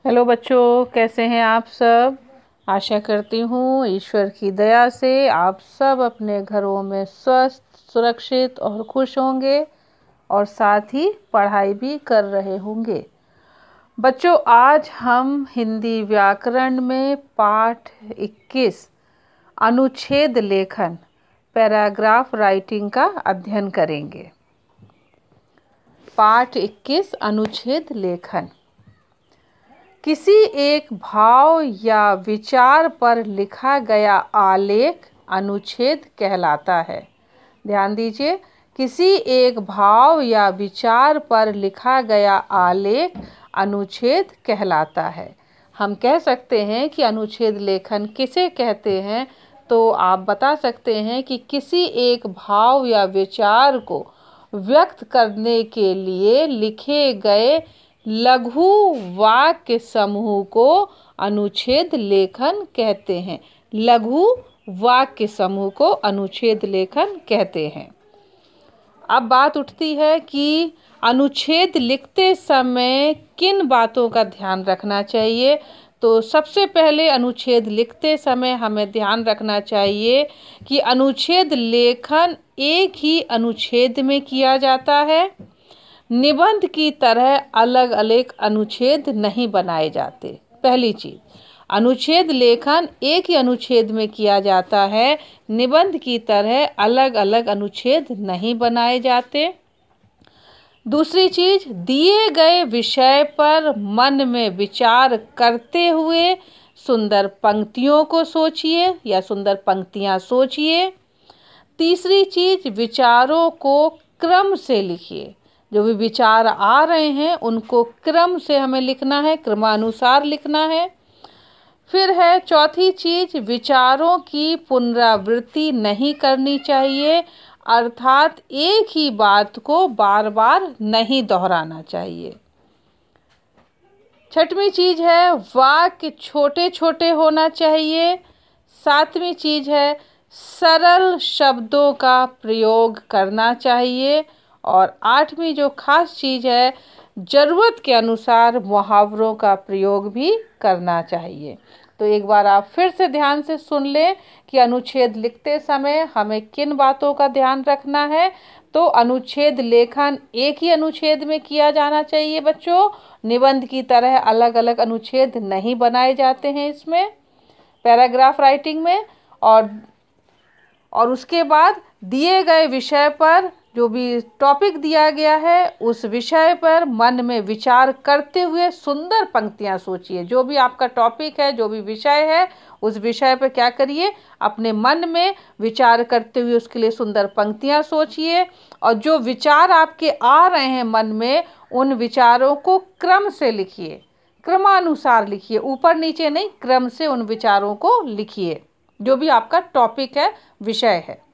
Hello बच्चों, कैसे हैं आप सब। आशा करती हूँ ईश्वर की दया से आप सब अपने घरों में स्वस्थ, सुरक्षित और खुश होंगे और साथ ही पढ़ाई भी कर रहे होंगे। बच्चों, आज हम हिंदी व्याकरण में पाठ 21 अनुच्छेद लेखन पैराग्राफ राइटिंग का अध्ययन करेंगे। पाठ 21 अनुच्छेद लेखन किसी एक भाव या विचार पर लिखा गया आलेख अनुच्छेद कहलाता है। ध्यान दीजिए, किसी एक भाव या विचार पर लिखा गया आलेख अनुच्छेद कहलाता है। हम कह सकते हैं कि अनुच्छेद लेखन किसे कहते हैं, तो आप बता सकते हैं कि किसी एक भाव या विचार को व्यक्त करने के लिए लिखे गए लघु वाक्य समूह को अनुच्छेद लेखन कहते हैं। लघु वाक्य समूह को अनुच्छेद लेखन कहते हैं। अब बात उठती है कि अनुच्छेद लिखते समय किन बातों का ध्यान रखना चाहिए। तो सबसे पहले अनुच्छेद लिखते समय हमें ध्यान रखना चाहिए कि अनुच्छेद लेखन एक ही अनुच्छेद में किया जाता है। निबंध की तरह अलग अलग अनुच्छेद नहीं बनाए जाते। पहली चीज, अनुच्छेद लेखन एक ही अनुच्छेद में किया जाता है। निबंध की तरह अलग अलग अनुच्छेद नहीं बनाए जाते। दूसरी चीज, दिए गए विषय पर मन में विचार करते हुए सुंदर पंक्तियों को सोचिए या सुंदर पंक्तियां सोचिए। तीसरी चीज, विचारों को क्रम से लिखिए। जो भी विचार आ रहे हैं उनको क्रम से हमें लिखना है, क्रमानुसार लिखना है। फिर है चौथी चीज, विचारों की पुनरावृत्ति नहीं करनी चाहिए, अर्थात एक ही बात को बार बार नहीं दोहराना चाहिए। छठवीं चीज है, वाक्य छोटे छोटे होना चाहिए। सातवीं चीज है, सरल शब्दों का प्रयोग करना चाहिए। और आठवीं जो खास चीज है, जरूरत के अनुसार मुहावरों का प्रयोग भी करना चाहिए। तो एक बार आप फिर से ध्यान से सुन लें कि अनुच्छेद लिखते समय हमें किन बातों का ध्यान रखना है। तो अनुच्छेद लेखन एक ही अनुच्छेद में किया जाना चाहिए बच्चों। निबंध की तरह अलग अलग अनुच्छेद नहीं बनाए जाते हैं इसमें, पैराग्राफ राइटिंग में। और उसके बाद दिए गए विषय पर, जो भी टॉपिक दिया गया है उस विषय पर मन में विचार करते हुए सुंदर पंक्तियां सोचिए। जो भी आपका टॉपिक है, जो भी विषय है, उस विषय पर क्या करिए, अपने मन में विचार करते हुए उसके लिए सुंदर पंक्तियां सोचिए। और जो विचार आपके आ रहे हैं मन में, उन विचारों को क्रम से लिखिए, क्रमानुसार लिखिए, ऊपर नीचे नहीं, क्रम से उन विचारों को लिखिए जो भी आपका टॉपिक है, विषय है।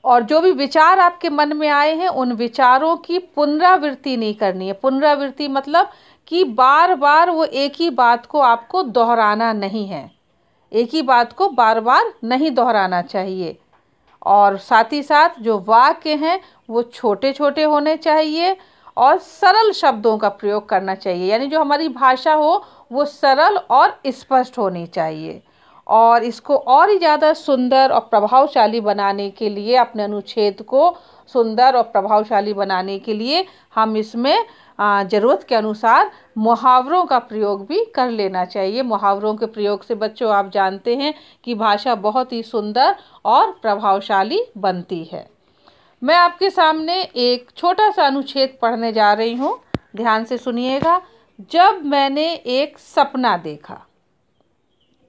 और जो भी विचार आपके मन में आए हैं उन विचारों की पुनरावृत्ति नहीं करनी है। पुनरावृत्ति मतलब कि बार बार वो एक ही बात को आपको दोहराना नहीं है, एक ही बात को बार बार नहीं दोहराना चाहिए। और साथ ही साथ जो वाक्य हैं वो छोटे छोटे होने चाहिए और सरल शब्दों का प्रयोग करना चाहिए। यानी जो हमारी भाषा हो वो सरल और स्पष्ट होनी चाहिए। और इसको और ही ज़्यादा सुंदर और प्रभावशाली बनाने के लिए, अपने अनुच्छेद को सुंदर और प्रभावशाली बनाने के लिए हम इसमें ज़रूरत के अनुसार मुहावरों का प्रयोग भी कर लेना चाहिए। मुहावरों के प्रयोग से बच्चों आप जानते हैं कि भाषा बहुत ही सुंदर और प्रभावशाली बनती है। मैं आपके सामने एक छोटा सा अनुच्छेद पढ़ने जा रही हूँ, ध्यान से सुनिएगा। जब मैंने एक सपना देखा,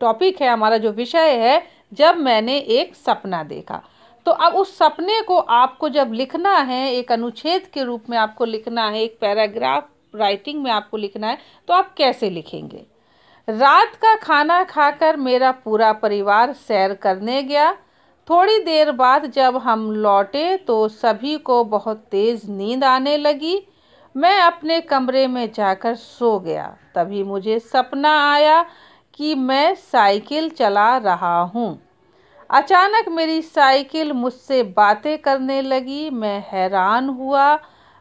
टॉपिक है हमारा, जो विषय है, जब मैंने एक सपना देखा। तो अब उस सपने को आपको जब लिखना है, एक अनुच्छेद के रूप में आपको लिखना है, एक पैराग्राफ राइटिंग में आपको लिखना है, तो आप कैसे लिखेंगे। रात का खाना खाकर मेरा पूरा परिवार सैर करने गया। थोड़ी देर बाद जब हम लौटे तो सभी को बहुत तेज नींद आने लगी। मैं अपने कमरे में जाकर सो गया। तभी मुझे सपना आया कि मैं साइकिल चला रहा हूँ। अचानक मेरी साइकिल मुझसे बातें करने लगी। मैं हैरान हुआ।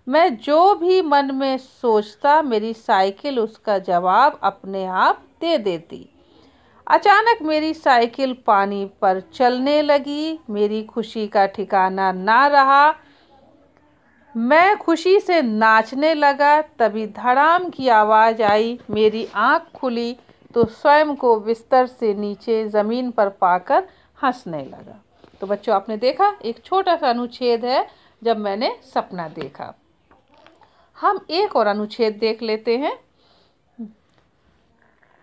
मैं जो भी मन में सोचता मेरी साइकिल उसका जवाब अपने आप दे देती। अचानक मेरी साइकिल पानी पर चलने लगी, मेरी खुशी का ठिकाना ना रहा। मैं खुशी से नाचने लगा, तभी धड़ाम की आवाज़ आई। मेरी आँख खुली तो स्वयं को बिस्तर से नीचे ज़मीन पर पाकर हंसने लगा। तो बच्चों, आपने देखा, एक छोटा सा अनुच्छेद है जब मैंने सपना देखा। हम एक और अनुच्छेद देख लेते हैं।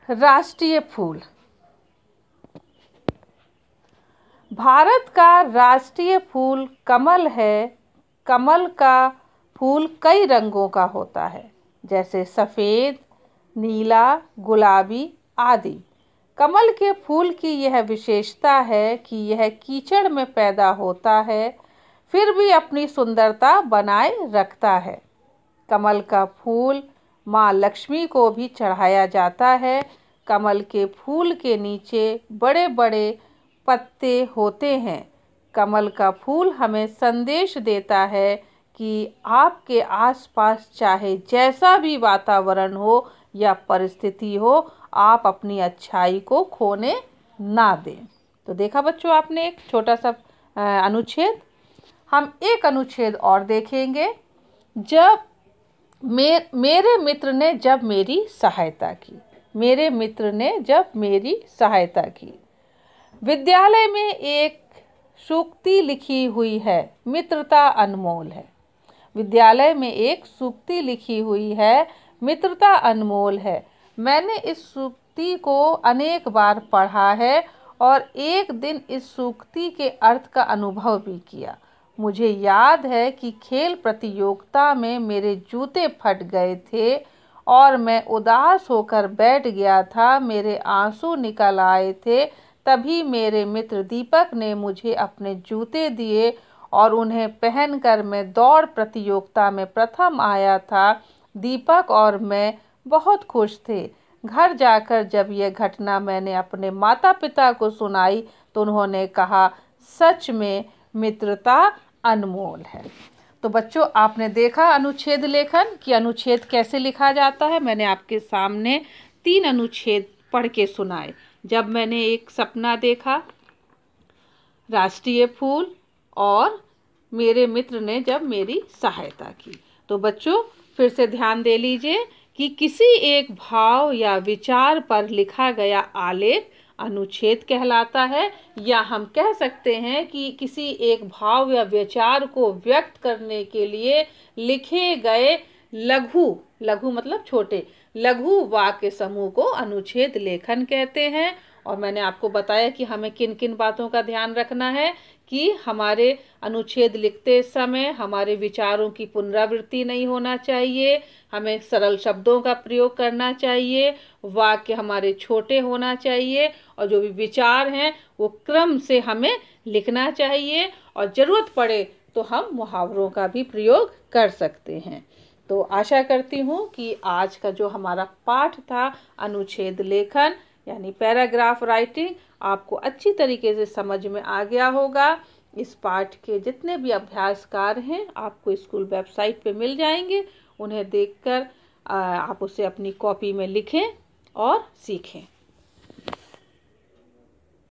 राष्ट्रीय फूल। भारत का राष्ट्रीय फूल कमल है। कमल का फूल कई रंगों का होता है, जैसे सफ़ेद, नीला, गुलाबी आदि। कमल के फूल की यह विशेषता है कि यह कीचड़ में पैदा होता है, फिर भी अपनी सुंदरता बनाए रखता है। कमल का फूल माँ लक्ष्मी को भी चढ़ाया जाता है। कमल के फूल के नीचे बड़े बड़े पत्ते होते हैं। कमल का फूल हमें संदेश देता है कि आपके आसपास चाहे जैसा भी वातावरण हो या परिस्थिति हो, आप अपनी अच्छाई को खोने ना दें। तो देखा बच्चों, आपने एक छोटा सा अनुच्छेद। हम एक अनुच्छेद और देखेंगे। जब मेरे मित्र ने जब मेरी सहायता की। मेरे मित्र ने जब मेरी सहायता की। विद्यालय में एक सूक्ति लिखी हुई है, मित्रता अनमोल है। विद्यालय में एक सूक्ति लिखी हुई है, मित्रता अनमोल है। मैंने इस सूक्ति को अनेक बार पढ़ा है और एक दिन इस सूक्ति के अर्थ का अनुभव भी किया। मुझे याद है कि खेल प्रतियोगिता में मेरे जूते फट गए थे और मैं उदास होकर बैठ गया था। मेरे आंसू निकल आए थे। तभी मेरे मित्र दीपक ने मुझे अपने जूते दिए और उन्हें पहनकर मैं दौड़ प्रतियोगिता में प्रथम आया था। दीपक और मैं बहुत खुश थे। घर जाकर जब यह घटना मैंने अपने माता पिता को सुनाई तो उन्होंने कहा, सच में मित्रता अनमोल है। तो बच्चों, आपने देखा अनुच्छेद लेखन कि अनुच्छेद कैसे लिखा जाता है। मैंने आपके सामने 3 अनुच्छेद पढ़ के सुनाए। जब मैंने एक सपना देखा, राष्ट्रीय फूल और मेरे मित्र ने जब मेरी सहायता की। तो बच्चों, फिर से ध्यान दे लीजिए कि किसी एक भाव या विचार पर लिखा गया आलेख अनुच्छेद कहलाता है, या हम कह सकते हैं कि किसी एक भाव या विचार को व्यक्त करने के लिए लिखे गए लघु लघु मतलब छोटे लघु वाक्य समूह को अनुच्छेद लेखन कहते हैं। और मैंने आपको बताया कि हमें किन किन बातों का ध्यान रखना है कि हमारे अनुच्छेद लिखते समय हमारे विचारों की पुनरावृत्ति नहीं होना चाहिए, हमें सरल शब्दों का प्रयोग करना चाहिए, वाक्य हमारे छोटे होना चाहिए और जो भी विचार हैं वो क्रम से हमें लिखना चाहिए, और ज़रूरत पड़े तो हम मुहावरों का भी प्रयोग कर सकते हैं। तो आशा करती हूँ कि आज का जो हमारा पाठ था अनुच्छेद लेखन यानी पैराग्राफ राइटिंग, आपको अच्छी तरीके से समझ में आ गया होगा। इस पाठ के जितने भी अभ्यास कार्य हैं आपको स्कूल वेबसाइट पे मिल जाएंगे। उन्हें देखकर आप उसे अपनी कॉपी में लिखें और सीखें।